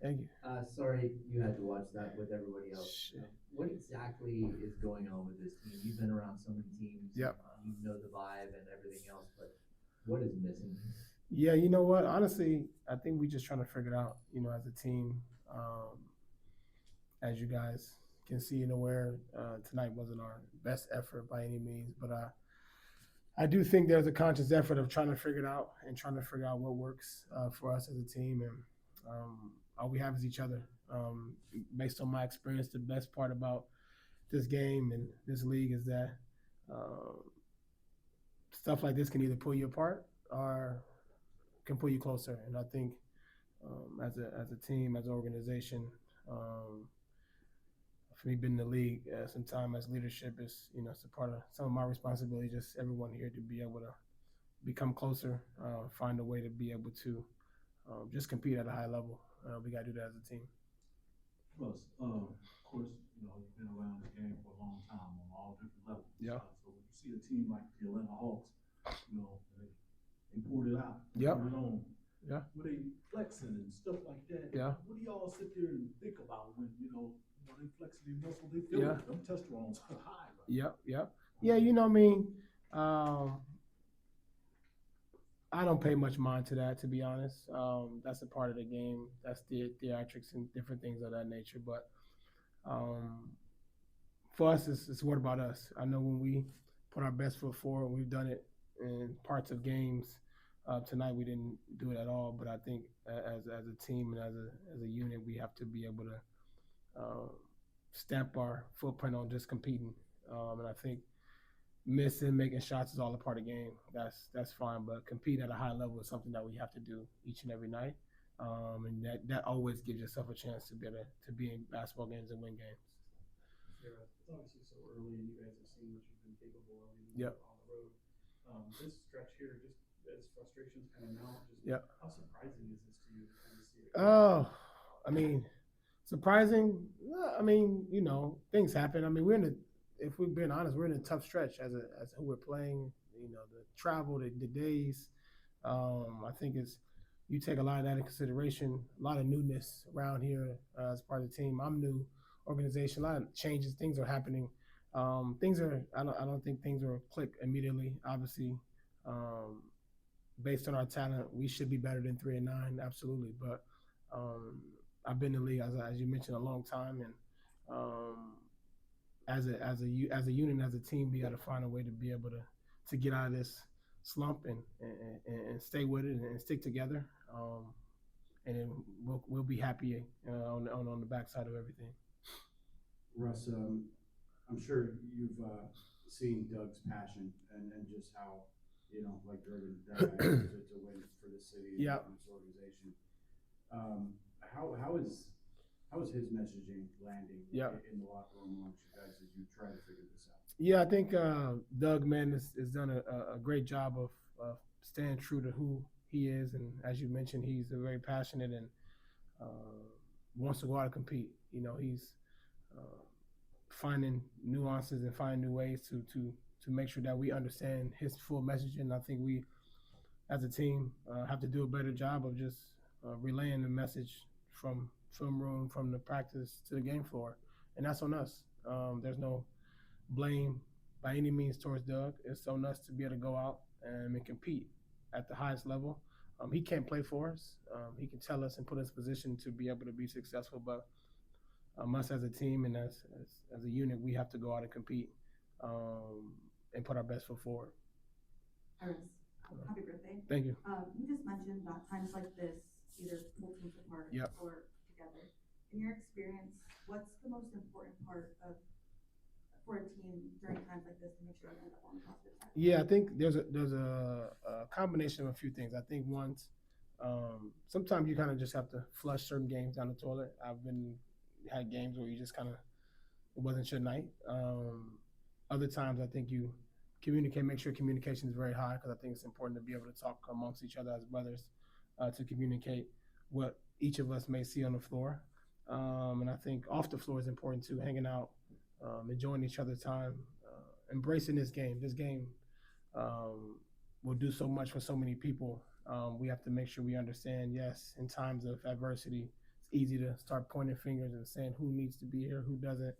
Thank you. Sorry you had to watch that with everybody else. Shit. What exactly is going on with this team? You've been around so many teams, Yep. you know the vibe and everything else, but what is missing here? Yeah, you know what? Honestly, I think we just trying to figure it out. As a team, um, as you guys can see and aware, tonight wasn't our best effort by any means, but I do think there's a conscious effort of trying to figure it out and trying to figure out what works for us as a team, and all we have is each other. Based on my experience, the best part about this game and this league is that uh, stuff like this can either pull you apart or can pull you closer. And I think as a team, as an organization, um, for me being in the league some time as leadership is it's a part of some of my responsibility. Just everyone here to be able to become closer, find a way to be able to just compete at a high level. We got to do that as a team. Plus, of course, you've been around the game for a long time on all different levels. Yeah. So when you see a team like the Atlanta Hawks, they poured it out, Yep. poured it on. Yeah. Where they flexing and stuff like that. Yeah. What do y'all sit there and think about when they flexing their muscle? They feel Yeah. it. Them testosterone's high. Right? Yep. Yep. Yeah. I mean, I don't pay much mind to that, to be honest. That's a part of the game. That's the theatrics and different things of that nature. But um, for us, it's what about us? I know when we put our best foot forward, we've done it in parts of games. Tonight we didn't do it at all, but I think as a team and as a unit, we have to be able to uh, stamp our footprint on just competing. And I think missing, making shots is all a part of the game. That's fine, but compete at a high level is something that we have to do each and every night. And that always gives yourself a chance to be in basketball games and win games. Yeah, it's obviously so early, and you guys have seen what you've been capable of even Yep. on the road. This stretch here, just as frustrations kind of mount, just Yep. how surprising is this to you to kind of see it? Oh, I mean, surprising. I mean, things happen. I mean, if we're being honest, we're in a tough stretch as who we're playing. The travel, the days. I think it's you take a lot of that in consideration. A lot of newness around here as part of the team. I'm new, organization. A lot of changes. Things are happening. Things are. I don't think things are click immediately. Obviously, um, based on our talent, we should be better than 3-9. Absolutely, but um, I've been in the league as you mentioned a long time, and um, as a unit, as a team, we got to find a way to be able to get out of this slump and stay with it and stick together. And then we'll be happy on the backside of everything. Russ, I'm sure you've seen Doug's passion and just how, like driven Doug to win for the city and Yeah. this organization. How is his messaging landing Yeah. in the locker room amongst you guys as you try to figure this out? Yeah, I think Doug man has done a great job of staying true to who he is, and as you mentioned, he's a very passionate and uh, wants to go out and compete. He's uh, finding nuances and finding new ways to make sure that we understand his full message. And I think we, as a team, have to do a better job of just relaying the message from film room, from the practice to the game floor, and that's on us. There's no blame by any means towards Doug. It's on us to be able to go out and compete at the highest level. He can't play for us. He can tell us and put us in position to be able to be successful, but us as a team and as a unit, we have to go out and compete and put our best foot forward. Iris, happy birthday. Thank you. You just mentioned that times like this either pull teams apart Yep. or together. In your experience, what's the most important part of for a team during times like this to make sure you end up on the positive side? Yeah, I think there's a combination of a few things. I think once sometimes you kind of just have to flush certain games down the toilet. I've been had games where you just kind of it wasn't your night. Other times I think you communicate, make sure communication is very high because I think it's important to be able to talk amongst each other as brothers to communicate what each of us may see on the floor. And I think off the floor is important too, hanging out, enjoying each other's time, embracing this game. This game will do so much for so many people. We have to make sure we understand, yes, in times of adversity, it's easy to start pointing fingers and saying who needs to be here, who doesn't.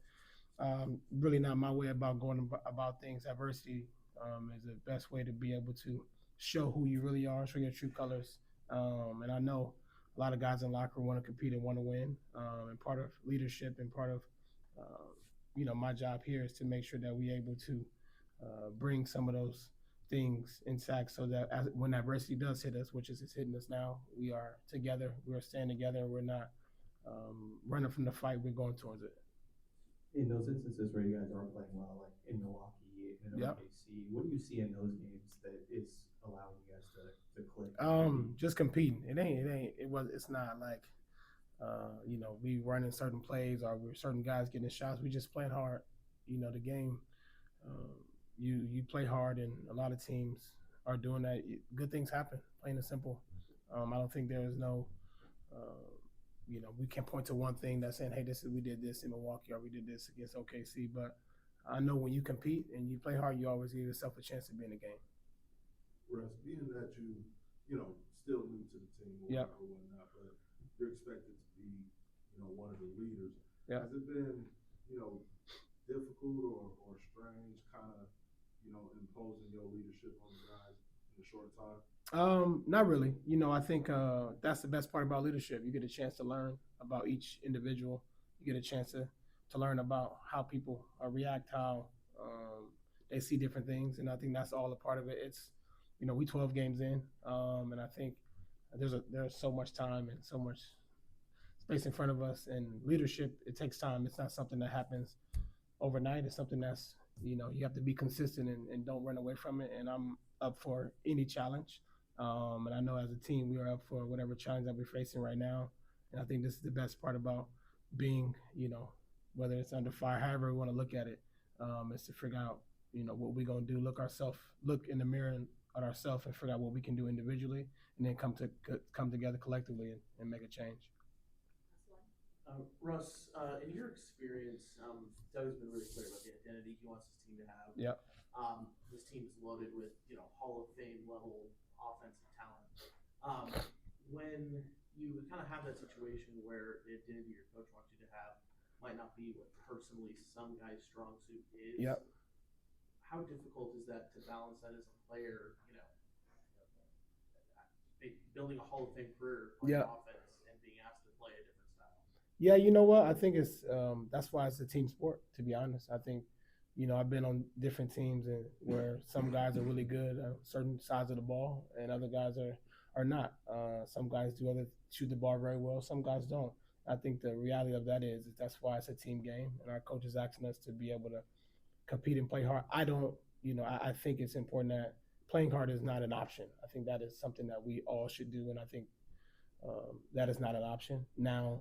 Really not my way about going about things. Adversity is the best way to be able to show who you really are, show your true colors. And I know a lot of guys in the locker room want to compete and want to win. And part of leadership and part of my job here is to make sure that we're able to bring some of those things intact so that when adversity does hit us, which is it's hitting us now, we are together, we're staying together, we're not running from the fight, we're going towards it. In those instances where you guys aren't playing well, like in Milwaukee and Yep. OKC, what do you see in those games that is allowing you guys to click? Just competing. It's not like we running certain plays or we're certain guys getting shots. We just playing hard. The game. You play hard, and a lot of teams are doing that. Good things happen. Plain and simple. I don't think there is no. We can't point to one thing that's saying, "Hey, we did this in Milwaukee, or we did this against OKC." But I know when you compete and you play hard, you always give yourself a chance to be in the game. Russ, being that still new to the team or Yep. whatnot, but you're expected to be, one of the leaders. Yeah. Has it been, difficult or strange kind of, imposing your leadership on the guys in a short time? Not really. I think that's the best part about leadership. You get a chance to learn about each individual. You get a chance to learn about how people react, how they see different things, and I think that's all a part of it. It's, we 12 games in, and I think there's so much time and so much space in front of us. And leadership, it takes time. It's not something that happens overnight. It's something that's you have to be consistent and don't run away from it. And I'm up for any challenge. And I know as a team, we are up for whatever challenge that we're facing right now. And I think this is the best part about being, whether it's under fire, however we want to look at it, is to figure out, what we're going to do, look in the mirror at ourselves and figure out what we can do individually, and then come together collectively and make a change. Russ, in your experience, Doug's been really clear about the identity he wants his team to have. Yep. This team's loaded with, Hall of Fame level offensive talent. When you kind of have that situation where the identity your coach wants you to have might not be what personally some guy's strong suit is. Yep. How difficult is that to balance that as a player, building a Hall of Fame career playing offense and being asked to play a different style? Yeah, you know what? I think it's that's why it's a team sport, to be honest. I think, I've been on different teams where some guys are really good on certain sides of the ball and other guys are not. Some guys shoot the ball very well, some guys don't. I think the reality of that is that's why it's a team game, and our coach is asking us to be able to compete and play hard. I think it's important that playing hard is not an option. I think that is something that we all should do, and I think that is not an option. Now,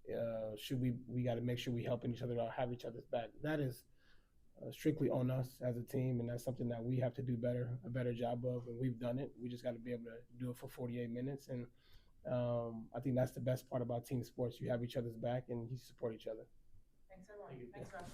we got to make sure we helping each other out, have each other's back. That is strictly on us as a team, and that's something that we have to do a better job of, and we've done it. We just got to be able to do it for 48 minutes, and I think that's the best part about team sports. You have each other's back, and you support each other. Thanks, everyone. Thanks, Russ.